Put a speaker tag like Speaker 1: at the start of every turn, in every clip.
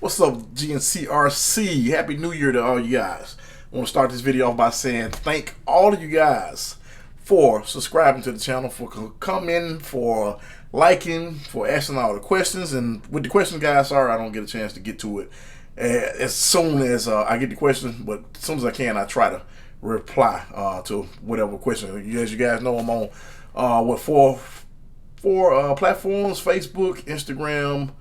Speaker 1: What's up, GNCRC? Happy New Year to all you guys. I want to start this video off by saying thank all of you guys for subscribing to the channel, for commenting, for liking, for asking all the questions. And with the questions, guys, sorry I don't get a chance to get to it as soon as I get the question, but as soon as I can, I try to reply to whatever question. As you guys know, I'm on four platforms: Facebook, Instagram,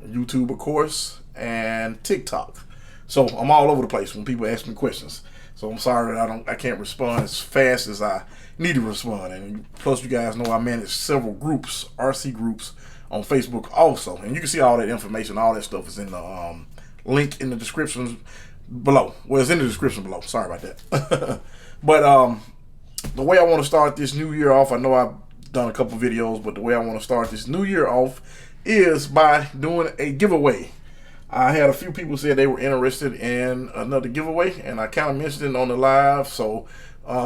Speaker 1: YouTube, of course, and TikTok. So I'm all over the place when people ask me questions. So I'm sorry that I can't respond as fast as I need to respond. And plus, you guys know I manage several groups, RC groups, on Facebook also. And you can see all that information, all that stuff is in the link in the description below. Well, it's in the description below. Sorry about that. But the way I want to start this new year off, I know I've done a couple videos, but the way I want to start this new year off is by doing a giveaway. I had a few people say they were interested in another giveaway, and I kind of mentioned it on the live. So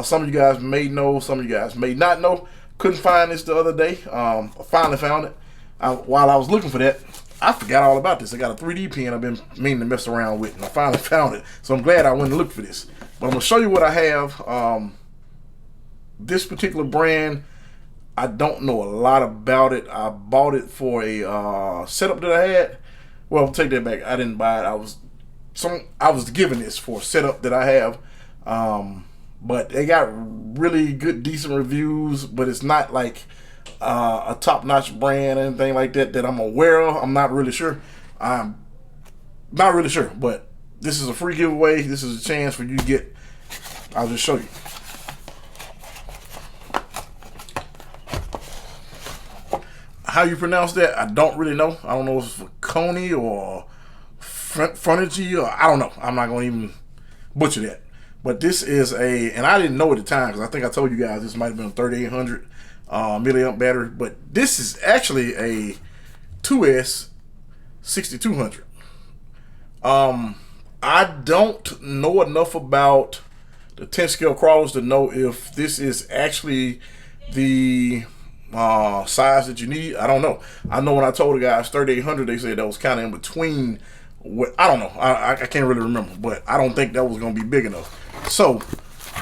Speaker 1: some of you guys may know, some of you guys may not know. Couldn't find this the other day. I finally found it. While I was looking for that, I forgot all about this. I got a 3D pen I've been meaning to mess around with, and I finally found it. So I'm glad I went and looked for this. But I'm going to show you what I have. This particular brand, I don't know a lot about it. I bought it for a setup that I had. Well, take that back. I didn't buy it. I was given this for a setup that I have. But they got really good, decent reviews. But it's not like a top-notch brand or anything like that I'm aware of. I'm not really sure. I'm not really sure. But this is a free giveaway. This is a chance for you to get. I'll just show you. How you pronounce that, I don't really know. I don't know if it's Felony or Frontage, or I don't know. I'm not going to even butcher that. But this is and I didn't know at the time, because I think I told you guys this might have been a 3800 milliamp battery. But this is actually a 2S 6200. I don't know enough about the 10 scale crawlers to know if this is actually the size that you need. I don't know. I know when I told the guys 3800, they said that was kind of in between. What I don't know. I can't really remember, but I don't think that was going to be big enough. So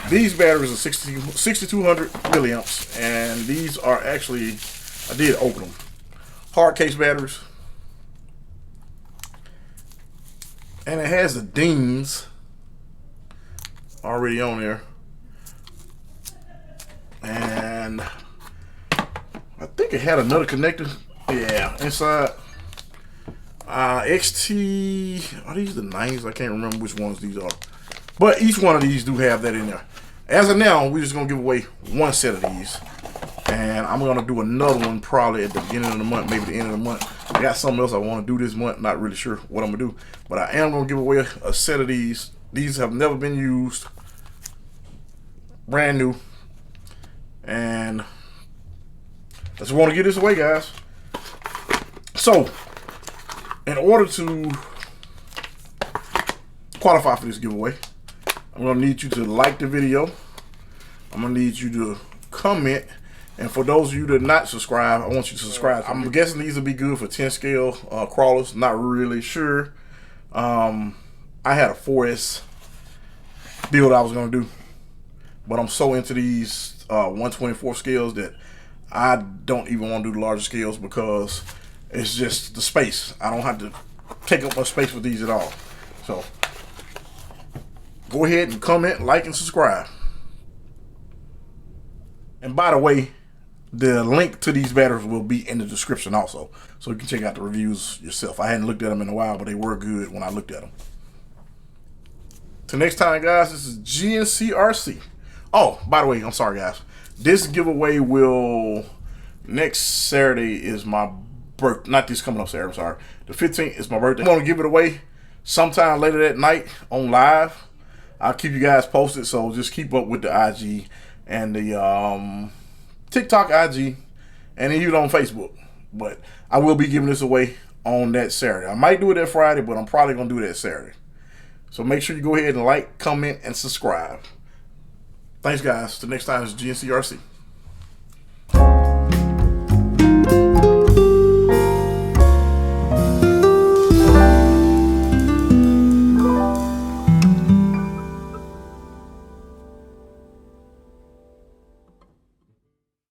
Speaker 1: these batteries are 6200 milliamps, and these are actually, I did open them, hard case batteries, and it has the dings already on there, and I think it had another connector. Yeah, inside. XT. Are these the 9s? I can't remember which ones these are. But each one of these do have that in there. As of now, we're just going to give away one set of these. And I'm going to do another one probably at the beginning of the month, maybe the end of the month. I got something else I want to do this month. Not really sure what I'm going to do. But I am going to give away a set of these. These have never been used. Brand new. And I just want to get this away, guys. So, in order to qualify for this giveaway, I'm going to need you to like the video. I'm going to need you to comment. And for those of you that are not subscribed, I want you to subscribe. I'm guessing these will be good for 10 scale crawlers. Not really sure. I had a 4S build I was going to do. But I'm so into these 124 scales that I don't even want to do the larger scales because it's just the space. I don't have to take up much space with these at all. So go ahead and comment, like, and subscribe. And by the way, the link to these batteries will be in the description also, so you can check out the reviews yourself. I hadn't looked at them in a while, but they were good when I looked at them. Till next time, guys, this is GNCRC. Oh, by the way, I'm sorry, guys. This giveaway will, next Saturday is my birthday. Not this coming up Saturday, I'm sorry. The 15th is my birthday. I'm going to give it away sometime later that night on live. I'll keep you guys posted, so just keep up with the IG and the TikTok IG, and even on Facebook. But I will be giving this away on that Saturday. I might do it that Friday, but I'm probably going to do it that Saturday. So make sure you go ahead and like, comment, and subscribe. Thanks, guys. Till next time, it's GNCRC.